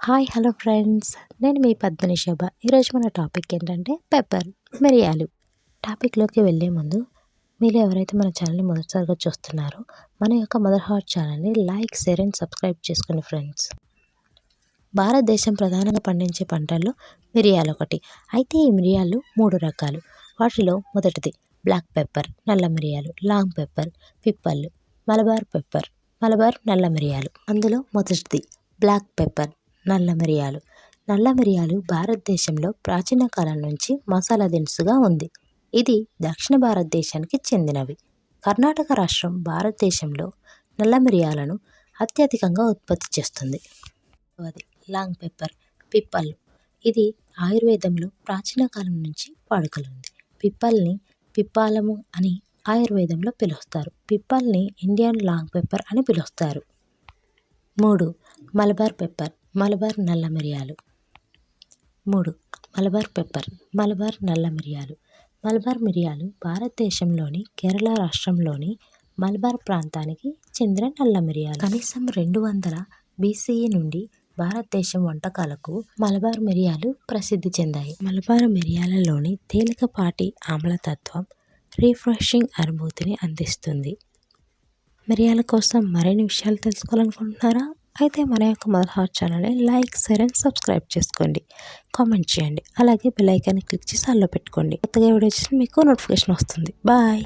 Hello friends. నేను మీ పద్మిని శోభ. ఈరోజు మన టాపిక్ ఏంటంటే పెప్పర్, మిరియాలు. టాపిక్‌లోకి వెళ్ళే ముందు మీలో ఎవరైతే మన ఛానల్‌ని మొదటిసారిగా చూస్తున్నారో మన యొక్క మదర్ హార్ట్ ఛానల్‌ని లైక్, షేర్ అండ్ సబ్స్క్రైబ్ చేసుకోండి ఫ్రెండ్స్. భారతదేశం ప్రధానంగా పండించే పంటల్లో మిరియాలు ఒకటి. అయితే ఈ మిరియాలు 3 రకాలు. వాటిలో మొదటిది బ్లాక్ పెప్పర్, నల్ల మిరియాలు, లాంగ్ పెప్పర్, పిప్పళ్ళు, మలబార్ పెప్పర్, మలబార్ నల్ల మిరియాలు. అందులో మొదటిది బ్లాక్ పెప్పర్, నల్ల మిరియాలు. నల్ల మిరియాలు భారతదేశంలో ప్రాచీన కాలం నుంచి మసాలా దినుసుగా ఉంది. ఇది దక్షిణ భారతదేశానికి చెందినవి. కర్ణాటక రాష్ట్రం భారతదేశంలో నల్ల మిరియాలను అత్యధికంగా ఉత్పత్తి చేస్తుంది. అది లాంగ్ పెప్పర్, పిప్పళ్ళు. ఇది ఆయుర్వేదంలో ప్రాచీన కాలం నుంచి వాడుకలో ఉంది. పిప్పల్ని పిప్పాలము అని ఆయుర్వేదంలో పిలుస్తారు. పిప్పల్ని ఇండియన్ లాంగ్ పెప్పర్ అని పిలుస్తారు. 3 మలబార్ పెప్పర్, మలబార్ నల్ల మిరియాలు. 3 మలబార్ పెప్పర్, మలబార్ నల్ల మిరియాలు. మలబార్ మిరియాలు భారతదేశంలోని కేరళ రాష్ట్రంలోని మలబార్ ప్రాంతానికి చెందిన నల్ల మిరియాలు. కనీసం 200 BCE నుండి భారతదేశం వంటకాలకు మలబార్ మిరియాలు ప్రసిద్ధి చెందాయి. మలబార్ మిరియాలలోని తేలికపాటి ఆమ్లతత్వం రిఫ్రెషింగ్ అనుభూతిని అందిస్తుంది. మిరియాల కోసం మరిన్ని విషయాలు తెలుసుకోవాలనుకుంటున్నారా? అయితే మన యొక్క మదర్ హార్ట్ ఛానల్ని లైక్, షేర్ అండ్ సబ్స్క్రైబ్ చేసుకోండి, కామెంట్ చేయండి. అలాగే బెల్ ఐకాన్ని క్లిక్ చేసి ఆల్లో పెట్టుకోండి. కొత్తగా వీడియో చేసి మీకు నోటిఫికేషన్ వస్తుంది. బాయ్.